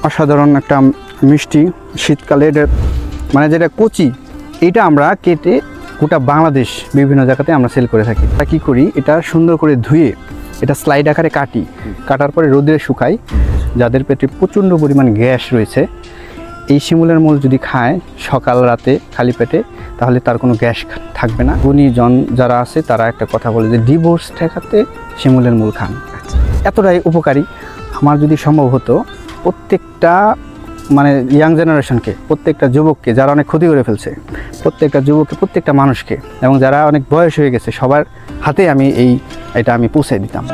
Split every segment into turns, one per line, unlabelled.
অসাধারণ একটা মিষ্টি শীতকালে মানে যেটা কচি, এটা আমরা কেটে গোটা বাংলাদেশ বিভিন্ন জায়গাতে আমরা সেল করে থাকি। তা কী করি, এটা সুন্দর করে ধুয়ে এটা স্লাইড আকারে কাটার পরে রোদে শুকাই। যাদের পেটে প্রচণ্ড পরিমাণ গ্যাস রয়েছে, এই শিমুলের মূল যদি খায় সকাল রাতে খালি পেটে, তাহলে তার কোনো গ্যাস থাকবে না। গুণীজন যারা আছে তারা একটা কথা বলে যে ডিভোর্স ঠেকাতে শিমুলের মূল খান। এতটাই উপকারী। আমার যদি সম্ভব হতো প্রত্যেকটা মানে ইয়াং জেনারেশনকে, প্রত্যেকটা যুবককে যারা অনেক ক্ষতি করে ফেলছে, প্রত্যেকটা যুবককে, প্রত্যেকটা মানুষকে, এবং যারা অনেক বয়স হয়ে গেছে সবার হাতে আমি এটা পৌঁছে দিতাম।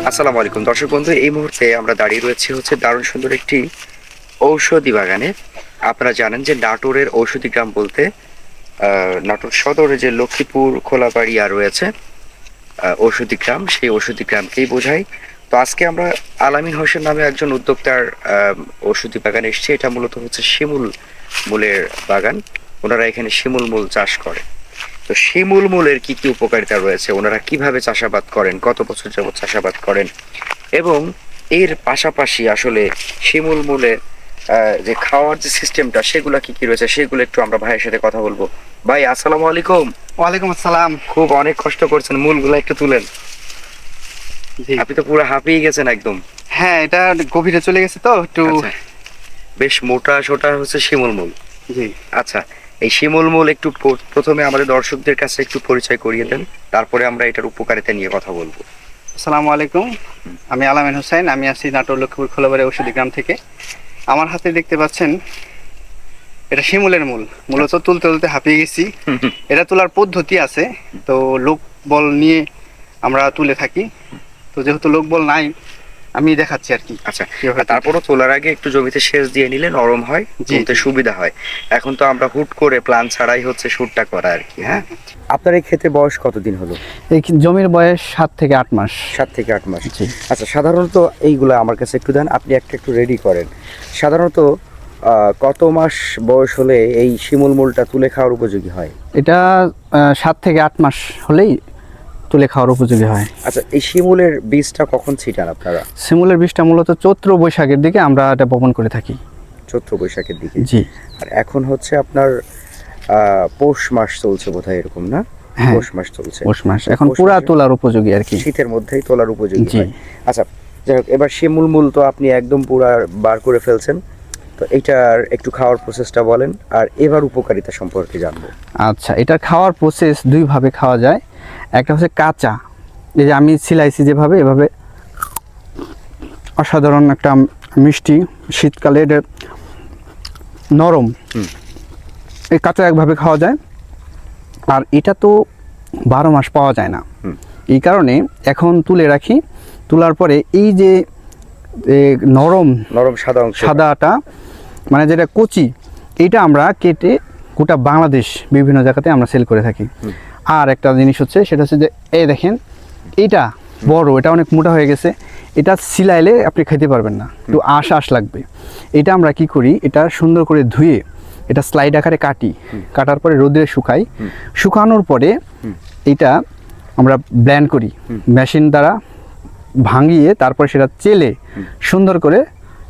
আসসালামু আলাইকুম দর্শক বন্ধু, এই মুহূর্তে আমরা দাঁড়িয়ে রয়েছি দারুণ সুন্দর একটি ঔষধি বাগানে। আপনারা জানেন যে নাটোরের ঔষধি গ্রাম বলতে নাটোর সদরে যে লক্ষ্মীপুর খোলাবাড়িয়া রয়েছে ঔষধি গ্রাম, সেই ঔষধি গ্রামকেই বোঝায়। তো আজকে আমরা আলামিন হোসেন নামে একজন উদ্যোক্তার ঔষধি বাগানে এসেছি। এটা মূলত শিমুল মূলের বাগান। ওনারা এখানে শিমুল মূল চাষ করে। তো শিমুল মূলের কি কি উপকারিতা রয়েছে, ওনারা কিভাবে চাষাবাদ করেন, কত বছর যাবত চাষাবাদ করেন, এবং এর পাশাপাশি আসলে শিমুল মূলে যে খাওয়ার যে সিস্টেমটা সেগুলা কি কি রয়েছে সেগুলো একটু আমরা ভাইয়ের সাথে কথা বলবো। ভাই আসসালামু আলাইকুম।
ওয়ালাইকুম আসসালাম।
খুব অনেক কষ্ট করছেন, মূলগুলা একটু তুলেন। আপনি তো পুরো হাঁপিয়ে গেছেন একদম।
হ্যাঁ, এটা গভীরে চলে গেছে তো একটু।
বেশ মোটা সোটা শিমুল মূল।
জি
আচ্ছা, এই শিমুল মূল একটু প্রথমে আমাদের দর্শকদের কাছে একটু পরিচয় করিয়ে দেন, তারপরে আমরা এটার উপকারিতা নিয়ে কথা বলবো।
আসসালামু আলাইকুম, আমি আলামিন হোসেন, আমি আসছি নাটোর লক্ষ্মীপুর খোলাবাড়িয়া ঔষধি গ্রাম থেকে। আমার হাতে দেখতে পাচ্ছেন এটা শিমুলের মূল। মূলত তুলতে হাঁপিয়ে গেছি। এটা তোলার পদ্ধতি আছে, তো লোক বল নিয়ে আমরা তুলে থাকি। তো যেহেতু লোক বল নাই, আমি দেখাচ্ছি আর কি।
আচ্ছা, তারপরও তোলার আগে একটু জমিতে সেচ দিয়ে নিলে নরম হয়, তুলতে সুবিধা হয়। এখন তো আমরা হুট করে প্ল্যান ছাড়াই শুটটা করা আর কি। হ্যাঁ, আপনার এই ক্ষেতে বয়স কতদিন হলো?
এই জমির বয়স 7 থেকে 8 মাস।
7 থেকে 8 মাস। আচ্ছা, সাধারণত এইগুলো আমার কাছে একটু দেন, আপনি একটু রেডি করেন। সাধারণত কত মাস বয়স হলে এই শিমুল মূলটা তুলে খাওয়ার উপযোগী হয়?
এটা 7 থেকে 8 মাস হলেই তুলে খাওয়ার উপযোগী হয়।
আচ্ছা, এই শিমুলের বীজটা কখন ছিটান আপনারা?
শিমুলের বীজটা মূলত চৈত্র বৈশাখের দিকে আমরা এটা বপন করে থাকি।
চৈত্র বৈশাখের দিকে?
জি।
আর এখন আপনার পৌষ মাস চলছে বোধহয়, এরকম না? পৌষ মাস চলছে।
পৌষ মাস এখন পুরা তোলার উপযোগী আর কি,
শীতের মধ্যেই তোলার উপযোগী
জি।
হয়। আচ্ছা, যাই হোক, এবার শিমুল মূল তো আপনি একদম পুরা বার করে ফেলছেন, তো এইটার একটু খাওয়ার প্রসেসটা বলেন, আর এবার উপকারিতা সম্পর্কে জানবো।
আচ্ছা, এটা খাওয়ার প্রসেস দুইভাবে খাওয়া যায়। একটা হচ্ছে কাঁচা, এই যে আমি ছিলাইছি যেভাবে, এভাবে অসাধারণ একটা মিষ্টি শীতকালে এটা নরম, এই কাঁচা একভাবে খাওয়া যায়। আর এটা তো 12 মাস পাওয়া যায় না, এই কারণে এখন তুলে রাখি। তোলার পরে এই যে নরম সাদাটা মানে যেটা কচি, এইটা আমরা কেটে গোটা বাংলাদেশ বিভিন্ন জায়গাতে আমরা সেল করে থাকি। আর একটা জিনিস হচ্ছে, সেটা হচ্ছে যে এই দেখেন, এইটা বড়, এটা অনেক মোটা হয়ে গেছে। এটা সিলাইলে আপনি খেতে পারবেন না, একটু আঁশ লাগবে। এটা আমরা কি করি, এটা সুন্দর করে ধুয়ে এটা স্লাইড আকারে কাটার পরে রোদে শুকাই। শুকানোর পরে এটা আমরা ব্লেন্ড করি মেশিন দ্বারা, ভাঙিয়ে তারপরে সেটা চেলে সুন্দর করে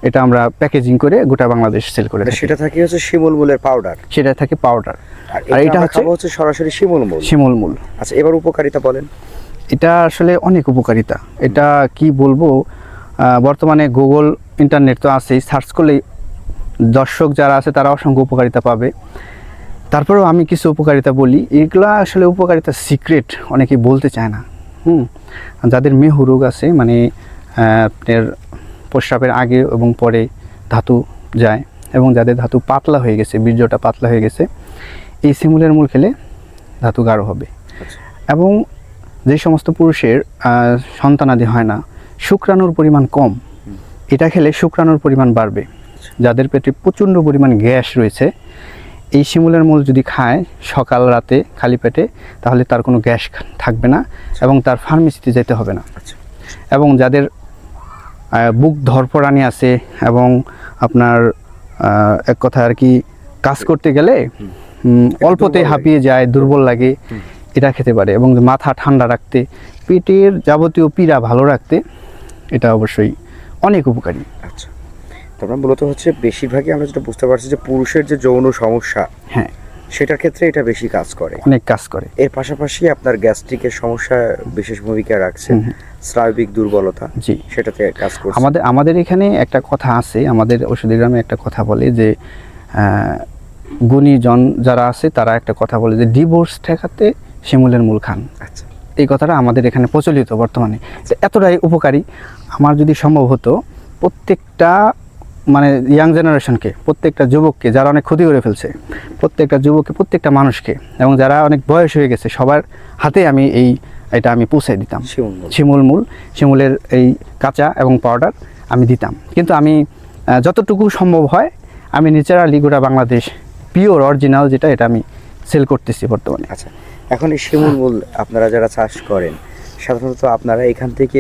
এটা আমরা প্যাকেজিং করে গোটা বাংলাদেশ সেল করে থাকি।
সেটা থাকে শিমুল মূলের পাউডার।
সেটা থাকে পাউডার, আর এটা হচ্ছে
সরাসরি শিমুল মূল। আচ্ছা, এবার উপকারিতা বলেন।
এটা আসলে অনেক উপকারিতা। এটা কি বলবো, বর্তমানে গুগল ইন্টারনেট তো আছেই, সার্চ করলেই দর্শক যারা আছে তারা অসংখ্য উপকারিতা পাবে। তারপরেও আমি কিছু উপকারিতা বলি। এগুলো আসলে উপকারিতা সিক্রেট, অনেকে বলতে চায় না। যাদের মেহু রোগ আছে, মানে আপনার প্রস্রাবের আগে এবং পরে ধাতু যায়, এবং যাদের ধাতু পাতলা হয়ে গেছে, বীর্যটা পাতলা হয়ে গেছে, এই শিমুলের মূল খেলে ধাতু গাঢ় হবে। এবং যে সমস্ত পুরুষের সন্তানাদি হয় না, শুক্রাণুর পরিমাণ কম, এটা খেলে শুক্রাণুর পরিমাণ বাড়বে। যাদের পেটে প্রচণ্ড পরিমাণ গ্যাস রয়েছে, এই শিমুলের মূল যদি খায় সকাল রাতে খালি পেটে, তাহলে তার কোনো গ্যাস থাকবে না, এবং তার ফার্মেসিতে যেতে হবে না। এবং যাদের বুক ধরপড়ানি আছে, এবং আপনার এক কথা আর কি, কাজ করতে গেলে অল্পতে হাঁপিয়ে যায়, দুর্বল লাগে, এটা খেতে পারে, এবং মাথা ঠান্ডা রাখতে, পেটের যাবতীয় পীড়া ভালো রাখতে এটা অবশ্যই অনেক উপকারী।
আচ্ছা, তারপর মূলত হচ্ছে বেশিরভাগই আমরা যেটা বুঝতে পারছি যে পুরুষের যে যৌন সমস্যা,
হ্যাঁ,
সেটার ক্ষেত্রে এটা বেশি কাজ করে।
অনেক কাজ করে।
এর পাশাপাশি আপনার গ্যাস্ট্রিকের সমস্যা বিশেষ ভূমিকা রাখছে, স্নায়বিক দুর্বলতা,
জি,
সেটাতে কাজ করছে।
আমাদের এখানে একটা কথা আছে, আমাদের ঔষধি গ্রামে একটা কথা বলে যে গুণীজন যারা আছে তারা একটা কথা বলে যে ডিভোর্স ঠেকাতে শিমুলের মূল খান।
আচ্ছা,
এই কথাটা আমাদের এখানে প্রচলিত বর্তমানে, যে এতটাই উপকারী। আমার যদি সম্ভব হতো প্রত্যেকটা মানে ইয়াং জেনারেশনকে, প্রত্যেকটা যুবককে যারা অনেক ক্ষতি করে ফেলছে, প্রত্যেকটা যুবককে, প্রত্যেকটা মানুষকে, এবং যারা অনেক বয়স হয়ে গেছে সবার হাতে আমি এটা আমি পৌঁছে দিতাম। শিমুলের এই কাঁচা এবং পাউডার আমি দিতাম। কিন্তু আমি যতটুকু সম্ভব হয় আমি ন্যাচারালি গোটা বাংলাদেশ পিওর অরিজিনাল যেটা, এটা আমি সেল করতেছি বর্তমানে।
আচ্ছা, এখন এই শিমুল মূল আপনারা যারা চাষ করেন সাধারণত আপনারা এখান থেকে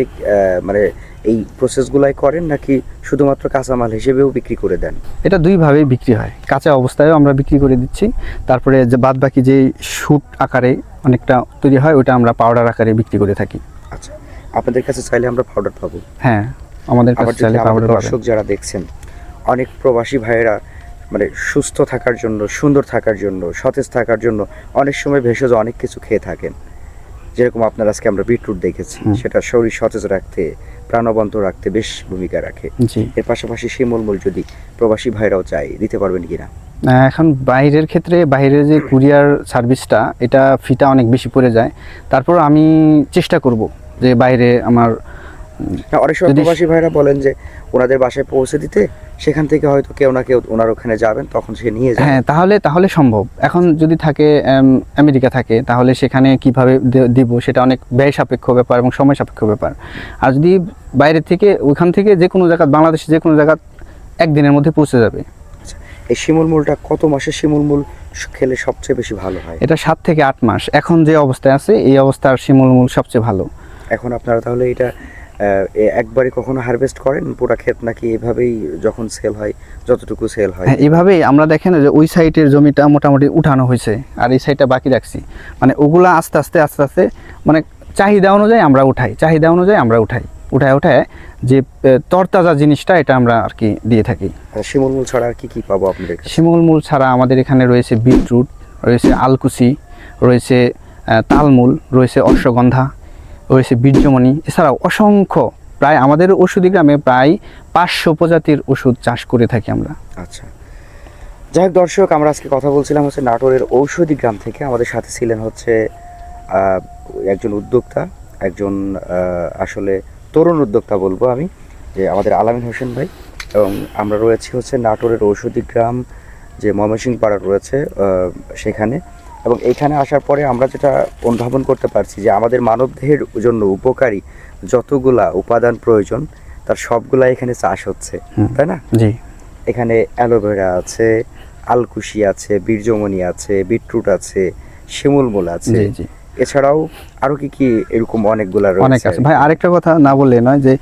মানে এই প্রসেসগুলাই করেন নাকি শুধুমাত্র কাঁচামাল হিসেবেও বিক্রি করে দেন?
এটা দুইভাবেই বিক্রি হয়, কাঁচা অবস্থায়ও আমরা বিক্রি করে দিচ্ছি, তারপরে যে বাদ বাকি যে শুট আকারে অনেকটা তৈরি হয় ওটা আমরা পাউডার আকারে বিক্রি করে থাকি।
আচ্ছা, আপনাদের কাছে চাইলে আমরা পাউডার পাবো?
হ্যাঁ, আমাদের
আবার
কাছে চাইলে
যদি
পাউডার
আমাদের
পাবেন।
দর্শক যারা দেখছেন, অনেক প্রবাসী ভাইয়েরা মানে সুস্থ থাকার জন্য, সুন্দর থাকার জন্য, সতেজ থাকার জন্য অনেক সময় ভেষজ অনেক কিছু খেয়ে থাকেন, যেরকম আপনার আজকে আমরা বিটরুট দেখেছি, সেটা শরীর সতেজ রাখতে, প্রাণবন্ত রাখতে বেশ ভূমিকা রাখে।
জি,
এর পাশাপাশি শিমুল মূল যদি প্রবাসী ভাইরাও চাই, দিতে পারবেন কিনা?
এখন বাইরের ক্ষেত্রে বাইরের যে কুরিয়ার সার্ভিসটা, এটা ফিটা অনেক বেশি পড়ে যায়। তারপর আমি চেষ্টা করব যে বাইরে আমার
না, অনেক সময় প্রবাসী ভাইরা বলেন যে ওনাদের বাসায় পৌঁছে দিতে, সেখান থেকে হয়তো কেউ না কেউ ওনার ওখানে যাবেন, তখন সে নিয়ে যাবে।
হ্যাঁ, তাহলে সম্ভব। এখন যদি থাকে আমেরিকা থাকে, তাহলে সেখানে কিভাবে দিব সেটা অনেক ব্যয় সাপেক্ষ ব্যাপার এবং সময় সাপেক্ষ ব্যাপার। আর যদি বাইরে থেকে, ওইখান থেকে যে কোনো জায়গা, বাংলাদেশের যে কোনো জায়গা একদিনের মধ্যে পৌঁছে যাবে।
এই শিমুল মূলটা কত মাসের শিমুল মূল খেলে সবচেয়ে বেশি ভালো হয়?
এটা 7 থেকে 8 মাস, এখন যে অবস্থায় আছে এই অবস্থার শিমুল মূল সবচেয়ে ভালো।
এখন আপনারা তাহলে এটা একবারে কখনো হারভেস্ট করেন পুরা ক্ষেত, নাকি এভাবেই যখন সেল হয় যতটুকু সেল হয়?
হ্যাঁ, এইভাবেই আমরা দেখেন যে ওই সাইডের জমিটা মোটামুটি উঠানো হয়েছে, আর এই সাইডটা বাকি রাখছি। মানে ওগুলা আস্তে আস্তে মানে চাহিদা অনুযায়ী আমরা উঠাই যে তরতাজা জিনিসটা এটা আমরা আর কি দিয়ে থাকি।
শিমুল মূল ছাড়া আর কি কি পাবো আপনাদের কাছে?
শিমুল মূল ছাড়া আমাদের এখানে রয়েছে বিটরুট, রয়েছে আলকুচি, রয়েছে তালমূল, রয়েছে অশ্বগন্ধা, রয়েছে বীর্যমণি, এছাড়াও অসংখ্য, প্রায় আমাদের ওষুধি গ্রামে প্রায় 500 প্রজাতির ওষুধ চাষ করে থাকি আমরা।
আচ্ছা, যাই হোক দর্শক, আমরা আজকে কথা বলছিলাম হচ্ছে নাটোরের ঔষধি গ্রাম থেকে। আমাদের সাথে ছিলেন হচ্ছে একজন উদ্যোক্তা, একজন আসলে তরুণ উদ্যোক্তা বলবো আমি, যে আমাদের আলামিন হোসেন ভাই। এবং আমরা রয়েছি হচ্ছে নাটোরের ঔষধি গ্রাম যে ময়মনসিংহ পাড়া রয়েছে সেখানে। এবং এইখানে আসার পরে আমরা যেটা অনুধাবন করতে পারছি যে আমাদের মানবদেহের জন্য উপকারী যতগুলা উপাদান প্রয়োজন তার সবগুলা এখানে চাষ হচ্ছে, তাই না?
জি,
এখানে অ্যালোভেরা আছে, আলকুশি আছে, বীর্যমণি আছে, বিটরুট আছে, শিমুল মূল আছে,
জি, জি,
এছাড়াও আরো কি কি এরকম অনেকগুলা
অনেক
রয়েছে।
আছে ভাই। আরেকটা কথা না বললে নয়, যে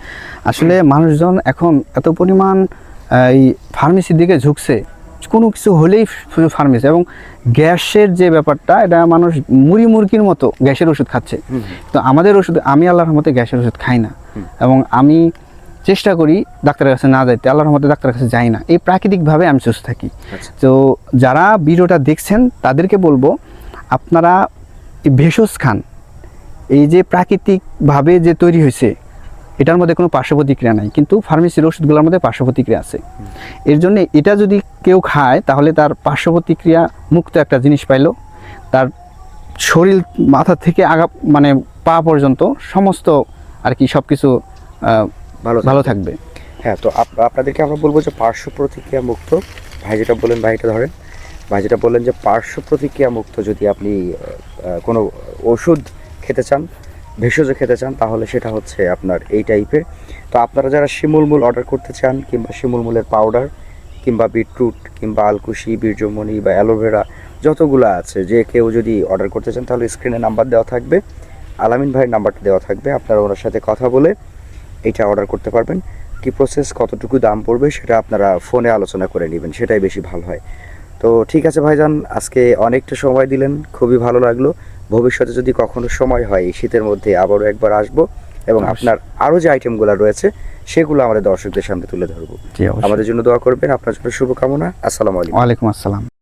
আসলে মানুষজন এখন এত পরিমাণ এই ফার্মেসির দিকে ঝুঁকছে, কোনো কিছু হলেই শুধু ফার্মেসি, এবং গ্যাসের যে ব্যাপারটা, এটা মানুষ মুরগির মতো গ্যাসের ওষুধ খাচ্ছে। তো আমাদের ওষুধ, আমি আল্লাহর রহমতে গ্যাসের ওষুধ খাই না, এবং আমি চেষ্টা করি ডাক্তারের কাছে না যাইতে, আল্লাহর রহমতে ডাক্তারের কাছে যাই না, এই প্রাকৃতিকভাবে আমি সুস্থ থাকি। তো যারা ভিডিওটা দেখছেন তাদেরকে বলবো, আপনারা ভেষজ খান। এই যে প্রাকৃতিকভাবে যে তৈরি হয়েছে, এটার মধ্যে কোনো পার্শ্ব প্রতিক্রিয়া নাই, কিন্তু ফার্মেসির ওষুধগুলোর মধ্যে পার্শ্ব প্রতিক্রিয়া আছে। এর জন্য এটা যদি কেউ খায় তাহলে তার পার্শ্ব প্রতিক্রিয়া মুক্ত একটা জিনিস পাইলো, তার শরীর মাথা থেকে মানে পা পর্যন্ত সমস্ত আর কি সব কিছু ভালো থাকবে।
হ্যাঁ, তো আপনাদেরকে আমরা বলবো যে পার্শ্ব প্রতিক্রিয়া মুক্ত, ভাই যেটা বললেন, ভাইটা ধরেন, ভাই যেটা বললেন যে পার্শ্ব প্রতিক্রিয়া মুক্ত যদি আপনি কোনো ওষুধ খেতে চান, ভেষজ খেতে চান, তাহলে সেটা হচ্ছে আপনার এই টাইপের। তো আপনারা যারা শিমুল মূল অর্ডার করতে চান, কিংবা শিমুল মূলের পাউডার, কিংবা বিটরুট, কিংবা আলকুশি, বীর্যমণি বা অ্যালোভেরা যতগুলো আছে, যে কেউ যদি অর্ডার করতে চান তাহলে স্ক্রিনে নাম্বার দেওয়া থাকবে, আলামিন ভাইয়ের নাম্বারটা দেওয়া থাকবে, আপনারা ওনার সাথে কথা বলে এইটা অর্ডার করতে পারবেন। কি প্রসেস, কতটুকু দাম পড়বে সেটা আপনারা ফোনে আলোচনা করে নেবেন, সেটাই বেশি ভালো হয়। তো ঠিক আছে ভাইজান, আজকে অনেকটা সময় দিলেন, খুবই ভালো লাগলো। ভবিষ্যতে যদি কখনো সময় হয় এই শীতের মধ্যে আবারও একবার আসবো এবং আপনার আরও যে আইটেমগুলো রয়েছে সেগুলো আমাদের দর্শকদের সামনে তুলে ধরবো।
জি, অবশ্যই।
আমাদের জন্য দোয়া করবেন, আপনার জন্য শুভকামনা। আসসালামু আলাইকুম।
ওয়ালাইকুম আসসালাম।